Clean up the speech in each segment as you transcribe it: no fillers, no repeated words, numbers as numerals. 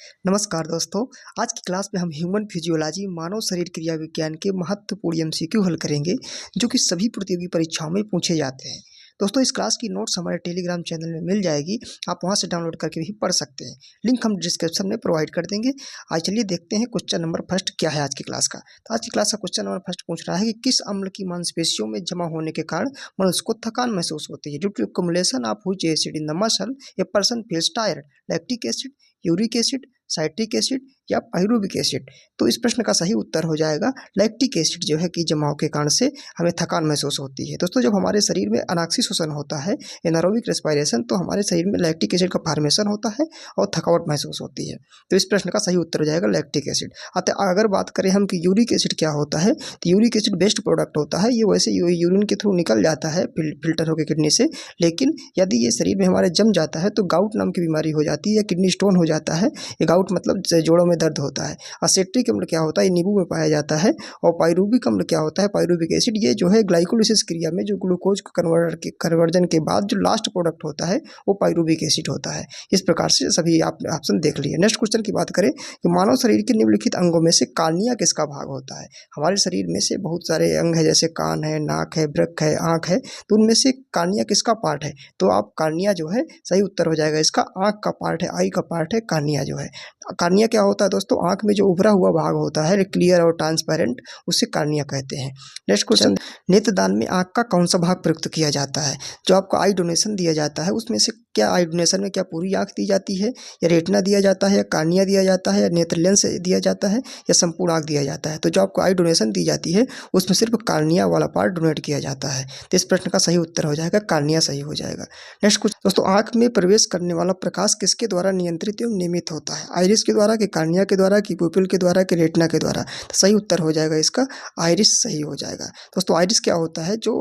नमस्कार दोस्तों। आज की क्लास में हम ह्यूमन फिजियोलॉजी मानव शरीर क्रिया विज्ञान के महत्वपूर्ण एमसीक्यू हल करेंगे जो कि सभी प्रतियोगी परीक्षाओं में पूछे जाते हैं। दोस्तों, इस क्लास की नोट्स हमारे टेलीग्राम चैनल में मिल जाएगी। आप वहां से डाउनलोड करके भी पढ़ सकते हैं। लिंक हम डिस्क्रिप्शन में प्रोवाइड कर देंगे। आज चलिए देखते हैं क्वेश्चन नंबर फर्स्ट क्या है आज की क्लास का। तो आज की क्लास का क्वेश्चन नंबर फर्स्ट पूछ रहा है कि किस अम्ल की मांसपेशियों में जमा होने के कारण मनुष्य को थकान महसूस होती है? Due to accumulation of which acid in the muscle a person feels tired? Lactic acid, uric acid, citric acid या पाइरुविक एसिड? तो इस प्रश्न का सही उत्तर हो जाएगा लैक्टिक एसिड जो है कि जमाव के कारण से हमें थकान महसूस होती है। दोस्तों, जब हमारे शरीर में अनाक्सी श्वसन होता है, एनारोबिक रेस्पिरेशन, तो हमारे शरीर में लैक्टिक एसिड का फॉर्मेशन होता है और थकावट महसूस होती है। तो इस प्रश्न का सही उत्तर हो जाएगा लैक्टिक एसिड। अतः अगर बात करें हम कि यूरिक एसिड क्या होता है, तो यूरिक एसिड बेस्ट प्रोडक्ट होता है। ये वैसे यूरिन के थ्रू निकल जाता है फिल्टर होकर किडनी से, लेकिन यदि ये शरीर में हमारे जम जाता है तो गाउट नाम की बीमारी हो जाती है या किडनी स्टोन हो जाता है। ये गाउट मतलब जोड़ों में दर्द होता है। असेट्रिक अम्ल क्या होता है, ये नींबू में पाया जाता है। और पाइरुविक अम्ल क्या होता है, पाइरुविक एसिड, ये जो है ग्लाइकोलिसिस क्रिया में जो ग्लूकोज कन्वर्जन के बाद जो लास्ट प्रोडक्ट होता है वो पाइरुविक एसिड होता है। इस प्रकार से सभी आप ऑप्शन देख लिए। नेक्स्ट क्वेश्चन की बात करें कि मानव शरीर के निम्नलिखित अंगों में से कार्निया किसका भाग होता है? हमारे शरीर में से बहुत सारे अंग है, जैसे कान है, नाक है, वृक्क है, आँख है, तो उनमें से कार्निया किसका पार्ट है? तो आप कार्निया जो है सही उत्तर हो जाएगा इसका, आँख का पार्ट है, आई का पार्ट है कार्निया जो है। कार्निया क्या होता है दोस्तों? आँख में जो उभरा हुआ भाग होता है क्लियर और ट्रांसपेरेंट, उसे कार्निया कहते हैं। नेक्स्ट क्वेश्चन, नेत्रदान में आँख का कौन सा भाग प्रयुक्त किया जाता है? जो आपको आई डोनेशन दिया जाता है उसमें से क्या आई डोनेशन में क्या पूरी आँख दी जाती है, या रेटिना दिया जाता है, या कार्निया दिया जाता है, या नेत्र लेंस दिया जाता है, या संपूर्ण आँख दिया जाता है? तो जो आपको आई डोनेशन दी जाती है उसमें सिर्फ कार्निया वाला पार्ट डोनेट किया जाता है। तो इस प्रश्न का सही उत्तर हो जाएगा कार्निया सही हो जाएगा। नेक्स्ट क्वेश्चन दोस्तों, आँख में प्रवेश करने वाला प्रकाश किसके द्वारा नियंत्रित एवं नियमित होता है? आइरिस के द्वारा, कि कार्निया के द्वारा, कि पुपिल के द्वारा, कि रेटिना के द्वारा? तो सही उत्तर हो जाएगा इसका आइरिस सही हो जाएगा। दोस्तों, आइरिस क्या होता है? जो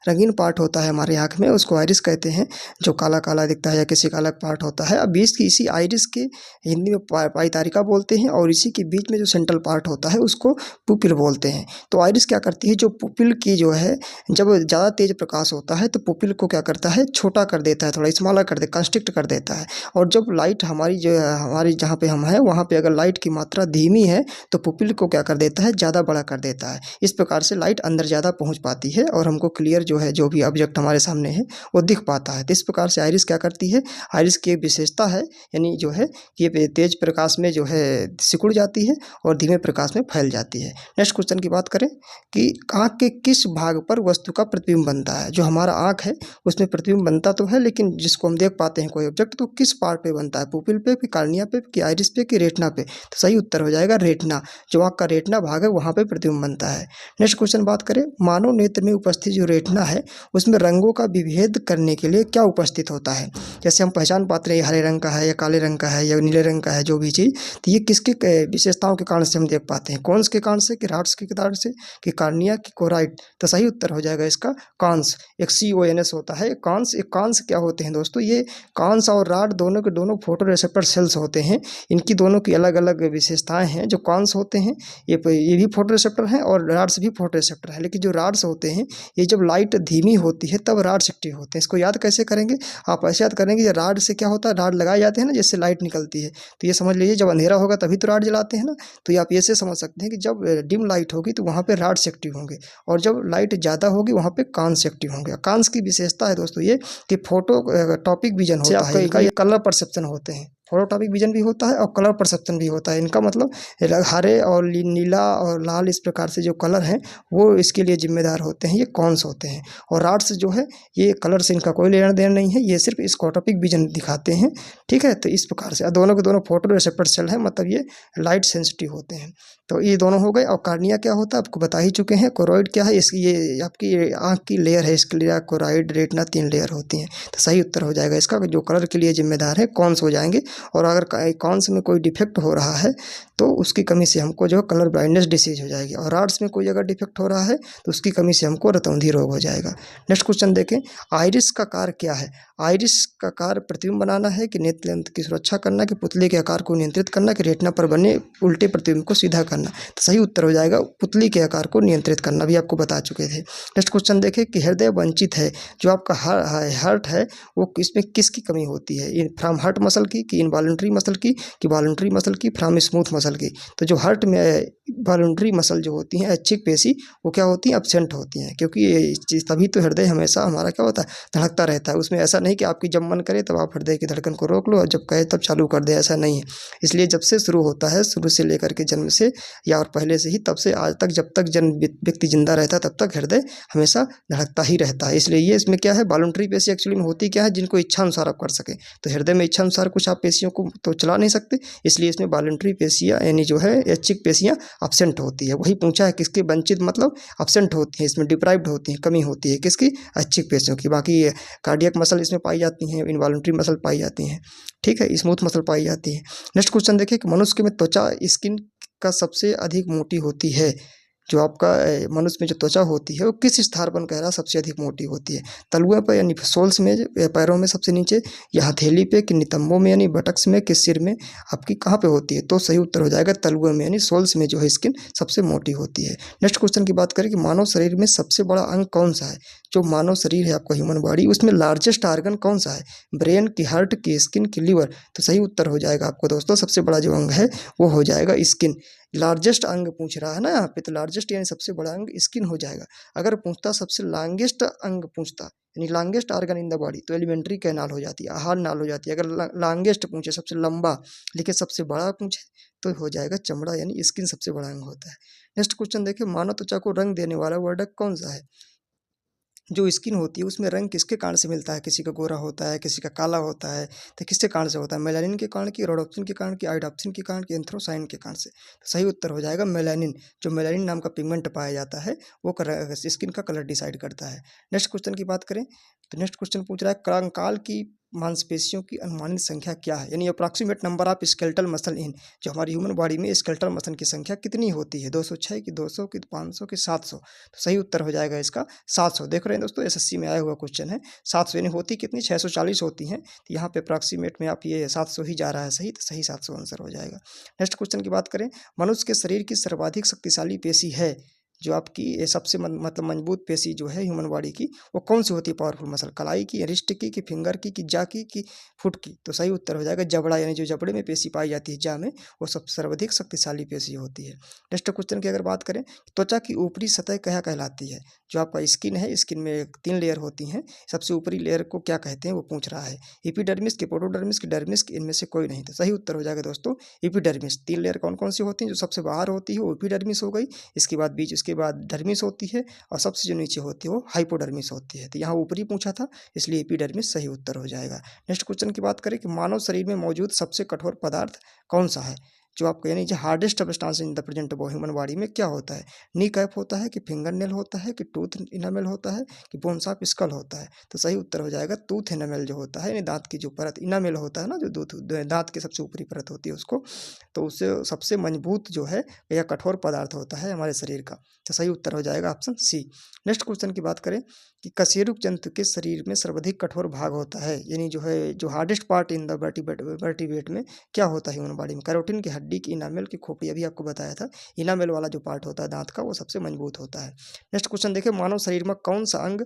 रंगीन पार्ट होता है हमारे आँख में उसको आइरिस कहते हैं, जो काला काला दिखता है या किसी का अलग पार्ट होता है। अब बीच की इसी आइरिस के हिंदी में पाइतारिका बोलते हैं, और इसी के बीच में जो सेंट्रल पार्ट होता है उसको पुपिल बोलते हैं। तो आइरिस क्या करती है, जो पुपिल की जो है जब ज़्यादा तेज प्रकाश होता है तो पुपिल को क्या करता है, छोटा कर देता है, थोड़ा स्मॉलर कर दे, कंस्ट्रिक्ट कर देता है। और जब लाइट हमारी जो है, हमारी जहाँ पे हम हैं वहाँ पे अगर लाइट की मात्रा धीमी है तो पुपिल को क्या कर देता है, ज़्यादा बड़ा कर देता है। इस प्रकार से लाइट अंदर ज़्यादा पहुँच पाती है और हमको क्लियर जो है जो भी ऑब्जेक्ट हमारे सामने है वो दिख पाता है। तो इस प्रकार से आइरिस क्या करती है, आइरिस की एक विशेषता है, यानी जो है ये तेज प्रकाश में जो है सिकुड़ जाती है और धीमे प्रकाश में फैल जाती है। नेक्स्ट क्वेश्चन की बात करें कि आँख के किस भाग पर वस्तु का प्रतिबिंब बनता है? जो हमारा आँख है उसमें प्रतिबिंब बनता तो है, लेकिन जिसको हम देख पाते हैं कोई ऑब्जेक्ट, तो किस पार्ट पे बनता है? पुपिल पे, कि कार्निया पे, कि आइरिस पे, कि रेटिना पे? तो सही उत्तर हो जाएगा रेटिना। जो आँख का रेटिना भाग है वहाँ पे प्रतिबिंब बनता है। नेक्स्ट क्वेश्चन बात करें, मानव नेत्र में उपस्थित जो रेटिना है उसमें रंगों का विभेद करने के लिए क्या उपस्थित होता है? जैसे हम पहचान पाते हैं हरे रंग का है या काले रंग का है या नीले रंग का है, जो भी चीज़, तो ये किसके विशेषताओं के कारण से हम देख पाते हैं? कॉन्स के कारण से, कि रॉड्स के कारण से, कि कार्निया, की कोराइड? तो सही उत्तर हो जाएगा इसका कॉन्स। एक CONS होता है कॉन्स। एक कॉन्स क्या होते हैं दोस्तों? ये कॉन्स और रॉड दोनों के दोनों फोटो रिसेप्टर सेल्स होते हैं। इनकी दोनों की अलग अलग विशेषताएं हैं। जो कॉन्स होते हैं ये भी फोटो रिसेप्टर हैं और रॉड्स भी फोटो रिसेप्टर हैं, लेकिन जो रॉड्स होते हैं ये जब लाइट धीमी होती है तब रॉड्स एक्टिव होते हैं। इसको याद कैसे करेंगे? आप ऐसे याद करेंगे, रॉड से क्या होता है, रॉड लगाए जाते हैं ना जिससे लाइट निकलती है, तो ये समझ लीजिए जब अंधेरा होगा तभी तो रॉड जलाते हैं ना। तो ये आप ये से समझ सकते हैं कि जब डिम लाइट होगी तो वहाँ पे रॉड्स एक्टिव होंगे, और जब लाइट ज़्यादा होगी वहाँ पे कॉन्स एक्टिव होंगे। कॉन्स की विशेषता है दोस्तों ये कि फोटो टॉपिक विजन होता है, इनका ये कलर परसेप्शन होते हैं। फोटोटॉपिक विजन भी होता है और कलर परसेप्शन भी होता है। इनका मतलब हरे और नीला और लाल इस प्रकार से जो कलर हैं वो इसके लिए जिम्मेदार होते हैं, ये कॉन्स होते हैं। और रॉड्स जो है ये कलर से इनका कोई लेना देना नहीं है, ये सिर्फ स्कोटोपिक विजन दिखाते हैं। ठीक है, तो इस प्रकार से दोनों के दोनों फोटो रिसेप्टर सेल हैं, मतलब ये लाइट सेंसिटिव होते हैं। तो ये दोनों हो गए। और कार्निया क्या होता है आपको बता ही चुके हैं। कोरोइड क्या है, इसकी ये आपकी आँख की लेयर है, इसके लिए कोराइड, रेटिना, 3 लेयर होती हैं। तो सही उत्तर हो जाएगा इसका, जो कलर के लिए जिम्मेदार है कॉन्स हो जाएंगे। और अगर कॉन्स में कोई डिफेक्ट हो रहा है तो उसकी कमी से हमको जो कलर ब्लाइंडनेस डिसीज हो जाएगी, और रॉड्स में कोई अगर डिफेक्ट हो रहा है तो उसकी कमी से हमको रतौंधी रोग हो जाएगा। नेक्स्ट क्वेश्चन देखें, आइरिस का कार्य क्या है? आइरिस का कार्य प्रतिबिंब बनाना है, कि नेत्र लेंथ की सुरक्षा करना, कि पुतली के आकार को नियंत्रित करना, कि रेटिना पर बने उल्टे प्रतिबिंब को सीधा करना? तो सही उत्तर हो जाएगा पुतली के आकार को नियंत्रित करना, भी आपको बता चुके थे। नेक्स्ट क्वेश्चन देखें कि हृदय वंचित है, जो आपका हार्ट है वो इसमें किसकी कमी होती है? फ्रॉम हार्ट मसल की, कि इनवॉलंटरी मसल की कि वॉलंटरी मसल की, फ्रॉम स्मूथ मसल की। तो जो हार्ट में वॉलंटरी मसल जो होती हैं, ऐच्छिक पेशी, वो क्या होती हैं, एब्सेंट होती हैं, क्योंकि ये चीज़ तभी तो हृदय हमेशा हमारा क्या होता है, धड़कता रहता है। उसमें ऐसा नहीं कि आपकी जब मन करे तब आप हृदय की धड़कन को रोक लो और जब कहे तब चालू कर दे, ऐसा नहीं है। इसलिए जब से शुरू होता है, शुरू से लेकर के जन्म से या और पहले से ही, तब से आज तक, जब तक व्यक्ति जिंदा रहता है तब तक हृदय हमेशा धड़कता ही रहता है। इसलिए ये इसमें क्या है, वॉलंटरी पेशी एक्चुअली में होती क्या है, जिनको इच्छा अनुसार आप कर सके। तो हृदय में इच्छा अनुसार कुछ आप पेशियों को तो चला नहीं सकते, इसलिए इसमें वॉलंटरी पेशियाँ यानी जो है ऐच्छिक पेशियाँ अब्सेंट होती है। वही पूछा है किसके, वंचित मतलब अब्सेंट होती है, इसमें डिप्राइव्ड होती है, कमी होती है किसकी, ऐच्छिक पेशियों की। बाकी कार्डियक मसल इसमें पाई जाती हैं, इनवॉलंटरी मसल पाई जाती हैं, ठीक है, स्मूथ मसल पाई जाती है। नेक्स्ट क्वेश्चन देखिए कि मनुष्य में त्वचा स्किन का सबसे अधिक मोटी होती है। जो आपका मनुष्य में जो त्वचा होती है वो किस स्थान पर कह रहा है सबसे अधिक मोटी होती है, तलुए पर यानी सोल्स में, पैरों में सबसे नीचे, या हथेली पे, कि नितंबों में यानी बटक्स में, कि सिर में, आपकी कहाँ पे होती है। तो सही उत्तर हो जाएगा तलुए में यानी सोल्स में जो है स्किन सबसे मोटी होती है। नेक्स्ट क्वेश्चन की बात करें कि मानव शरीर में सबसे बड़ा अंग कौन सा है। जो मानव शरीर है आपका ह्यूमन बॉडी, उसमें लार्जेस्ट ऑर्गन कौन सा है, ब्रेन की, हार्ट की, स्किन की, लिवर। तो सही उत्तर हो जाएगा आपको दोस्तों, सबसे बड़ा जो अंग है वो हो जाएगा स्किन। लार्जेस्ट अंग पूछ रहा है ना यहाँ पे, तो लार्जेस्ट यानी सबसे बड़ा अंग स्किन हो जाएगा। अगर पूछता सबसे लॉन्गेस्ट अंग पूछता यानी longest organ in the body, तो एलिमेंट्री कैनाल हो जाती है, आहार नाल हो जाती है। अगर लॉन्गेस्ट पूछे, सबसे लंबा, लेकिन सबसे बड़ा पूछे, तो हो जाएगा चमड़ा यानी स्किन सबसे बड़ा अंग होता है। नेक्स्ट क्वेश्चन देखिए, मानव त्वचा को रंग देने वाला वर्डक कौन सा है। जो स्किन होती है उसमें रंग किसके कारण से मिलता है, किसी का गोरा होता है, किसी का काला होता है, तो किसके कारण से होता है, मेलानिन के कारण, की रोडोप्सिन के कारण, की आयोडोप्सिन के कारण, की एंथ्रोसाइन के कारण से। तो सही उत्तर हो जाएगा मेलानिन। जो मेलानिन नाम का पिगमेंट पाया जाता है वो स्किन का कलर डिसाइड करता है। नेक्स्ट क्वेश्चन की बात करें तो नेक्स्ट क्वेश्चन पूछ रहा है, कंकाल की मांसपेशियों की अनुमानित संख्या क्या है, यानी approximate number of skeletal muscle इन। जो हमारी ह्यूमन बॉडी में स्केलेटल मसल की संख्या कितनी होती है, 206 की, 200 की, 500 की, 700। तो सही उत्तर हो जाएगा इसका 700। देख रहे हैं दोस्तों, एसएससी में आया हुआ क्वेश्चन है। 700 यानी होती कितनी, 640 होती हैं, तो यहाँ पे अप्रॉक्सीमेट में आप ये 700 ही जा रहा है सही, तो सही 700 आंसर हो जाएगा। नेक्स्ट क्वेश्चन की बात करें, मनुष्य के शरीर की सर्वाधिक शक्तिशाली पेशी है। जो आपकी ये सबसे मतलब मजबूत पेशी जो है ह्यूमन बॉडी की, वो कौन सी होती है, पावरफुल मसल, कलाई की, रिस्ट की, फिंगर की, जा की फुट की। तो सही उत्तर हो जाएगा जबड़ा, यानी जो जबड़े में पेशी पाई जाती है जा में, वो सब सर्वाधिक शक्तिशाली पेशी होती है। नेक्स्ट क्वेश्चन की अगर बात करें, त्वचा की ऊपरी सतह क्या कहलाती है। जो आपका स्किन है, स्किन में 3 लेयर होती हैं, सबसे ऊपरी लेयर को क्या कहते हैं वो पूछ रहा है। एपिडर्मिस, की पोडोडर्मिस, की डर्मिस, की, इनमें से कोई नहीं। तो सही उत्तर हो जाएगा दोस्तों एपिडर्मिस। 3 लेयर कौन कौन सी होती हैं, जो सबसे बाहर होती है वो एपिडर्मिस हो गई, इसके बाद बीच, उसके बाद डर्मिस होती है, और सबसे जो नीचे होती है वो हाइपोडर्मिस होती है। तो यहाँ ऊपरी पूछा था, इसलिए एपिडर्मिस सही उत्तर हो जाएगा। नेक्स्ट क्वेश्चन की बात करें कि मानव शरीर में मौजूद सबसे कठोर पदार्थ कौन सा है। जो आपको यानी जो hardest substance in the present human body में क्या होता है, नी कैप होता है, कि फिंगर नेल होता है, कि टूथ इनामेल होता है, कि बोन्स ऑफ स्कल होता है। तो सही उत्तर हो जाएगा टूथ इनामेल जो होता है, यानी दांत की जो परत इनामेल होता है ना, जो दांत की सबसे ऊपरी परत होती है उसको, तो उससे सबसे मजबूत जो है या कठोर पदार्थ होता है हमारे शरीर का। तो सही उत्तर हो जाएगा ऑप्शन सी। नेक्स्ट क्वेश्चन की बात करें कि कशेरुक जंतु के शरीर में सर्वाधिक कठोर भाग होता है, यानी जो है जो hardest part in the vertebrate में क्या होता है ह्यूमन बॉडी में, कैरोटिन की हड्डी, की इनामेल, की खोपड़ी। अभी आपको बताया था इनामेल वाला जो पार्ट होता है दांत का, वो सबसे मजबूत होता है। नेक्स्ट क्वेश्चन देखिए, मानव शरीर में कौन सा अंग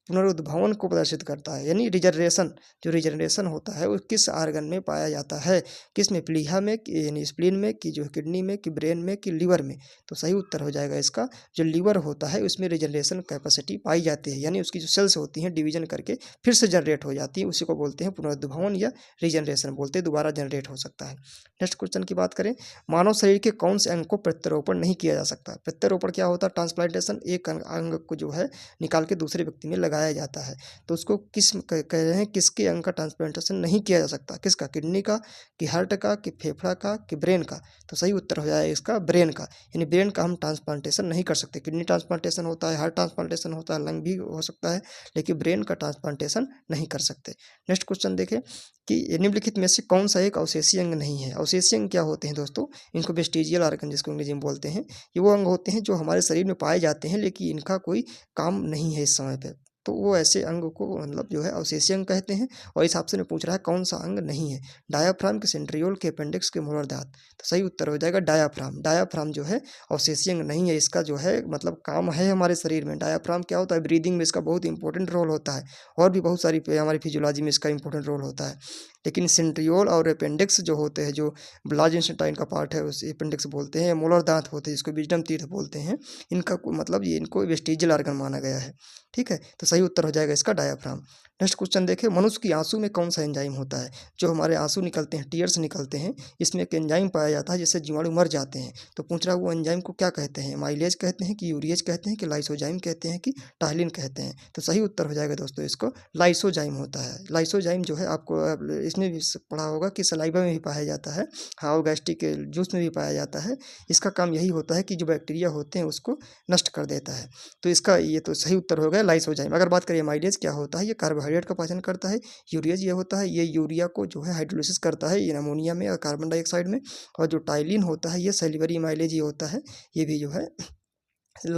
पुनरुद्भवन को प्रदर्शित करता है, यानी रिजनरेशन। जो रिजनरेशन होता है वो किस आर्गन में पाया जाता है, किस में, प्लीहा में, यानी स्प्लीन में, की जो किडनी में, की ब्रेन में, की लीवर में। तो सही उत्तर हो जाएगा इसका जो लीवर होता है उसमें रिजनरेशन कैपेसिटी पाई जाती है, यानी उसकी जो सेल्स होती हैं डिवीजन करके फिर से जनरेट हो जाती है, उसी को बोलते हैं पुनरुद्भवन या रीजनरेशन बोलते हैं, दोबारा जनरेट हो सकता है। नेक्स्ट क्वेश्चन की बात करें, मानव शरीर के कौन से अंग को प्रत्यारोपण नहीं किया जा सकता। प्रत्यारोपण क्या होता है, ट्रांसप्लांटेशन, एक अंग को जो है निकाल के दूसरे व्यक्ति में लगाया जाता है, तो उसको किस कह रहे हैं, किसके अंग का ट्रांसप्लांटेशन नहीं किया जा सकता, किसका, किडनी का, कि हार्ट का, कि फेफड़ा का, कि ब्रेन का। तो सही उत्तर हो जाएगा इसका ब्रेन का, यानी ब्रेन का हम ट्रांसप्लांटेशन नहीं कर सकते। किडनी ट्रांसप्लांटेशन होता है, हार्ट ट्रांसप्लांटेशन होता है, लंग भी हो सकता है, लेकिन ब्रेन का ट्रांसप्लांटेशन नहीं कर सकते। नेक्स्ट क्वेश्चन देखें कि निम्नलिखित में से कौन सा एक अवशेषीय अंग नहीं है। अवशेषीय अंग क्या होते हैं दोस्तों, इनको वेस्टिजियल ऑर्गन जिसको अंग्रेजी में बोलते हैं, ये वो अंग होते हैं जो हमारे शरीर में पाए जाते हैं लेकिन इनका कोई काम नहीं है इस समय पे, तो वो ऐसे अंग को मतलब जो है अवशेषीय अंग कहते हैं। और इस ऑप्शन में पूछ रहा है कौन सा अंग नहीं है, डायाफ्राम, के सेंट्रियोल, के अपेंडिक्स, के मोलर दांत। तो सही उत्तर हो जाएगा डायाफ्राम। डायाफ्राम जो है अवशेषीय अंग नहीं है, इसका जो है मतलब काम है हमारे शरीर में। डायाफ्राम क्या होता है, ब्रीदिंग में इसका बहुत इंपॉर्टेंट रोल होता है, और भी बहुत सारी हमारी फिजियोलॉजी में इसका इंपॉर्टेंट रोल होता है। लेकिन सेंट्रियोल और अपेंडिक्स जो होते हैं, जो ब्लाज इंटेस्टाइन का पार्ट है उस अपेंडिक्स बोलते हैं, मोलर दांत होते हैं जिसको विजडम टीथ बोलते हैं, इनका मतलब ये इनको वेस्टिजियल ऑर्गन माना गया है। ठीक है, तो सही उत्तर हो जाएगा इसका डायाफ्राम। नेक्स्ट क्वेश्चन देखिए, मनुष्य की आंसू में कौन सा एंजाइम होता है? जो हमारे आंसू निकलते हैं, टीयर्स निकलते हैं, इसमें एक एंजाइम पाया जाता है जिससे जीवाणु मर जाते हैं। तो पूछ रहा है वो एंजाइम को क्या कहते हैं? माइलेज कहते हैं कि यूरिएज कहते हैं कि लाइसोजाइम कहते हैं कि टाइलिन कहते हैं? तो सही उत्तर हो जाएगा दोस्तों इसको लाइसोजाइम होता है। लाइसोजाइम जो है आपको इसमें भी पढ़ा होगा कि सलाइवा में भी पाया जाता है, हाँ, और गैस्ट्रिक जूस में भी पाया जाता है। इसका काम यही होता है कि जो बैक्टीरिया होते हैं उसको नष्ट कर देता है। तो इसका ये तो सही उत्तर हो गया लाइसोजाइम। अगर बात करिए माइलेज क्या होता है, ये कार्बोहाइड्रेट का पाचन करता है। यूरिएज ये होता है, ये यूरिया को जो है हाइड्रोलिसिस करता है, ये अमोनिया में और कार्बन डाइऑक्साइड में। और जो टाइलिन होता है ये सेल्युलरी माइलेज ये होता है, ये भी जो है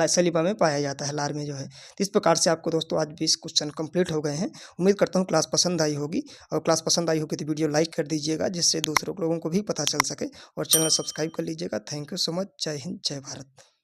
सलीबा में पाया जाता है, लार में जो है। तो इस प्रकार से आपको दोस्तों आज 20 क्वेश्चन कंप्लीट हो गए हैं। उम्मीद करता हूँ क्लास पसंद आई होगी, और क्लास पसंद आई होगी तो वीडियो लाइक कर दीजिएगा जिससे दूसरों लोगों को भी पता चल सके, और चैनल सब्सक्राइब कर लीजिएगा। Thank you so much. जय हिंद, जय भारत।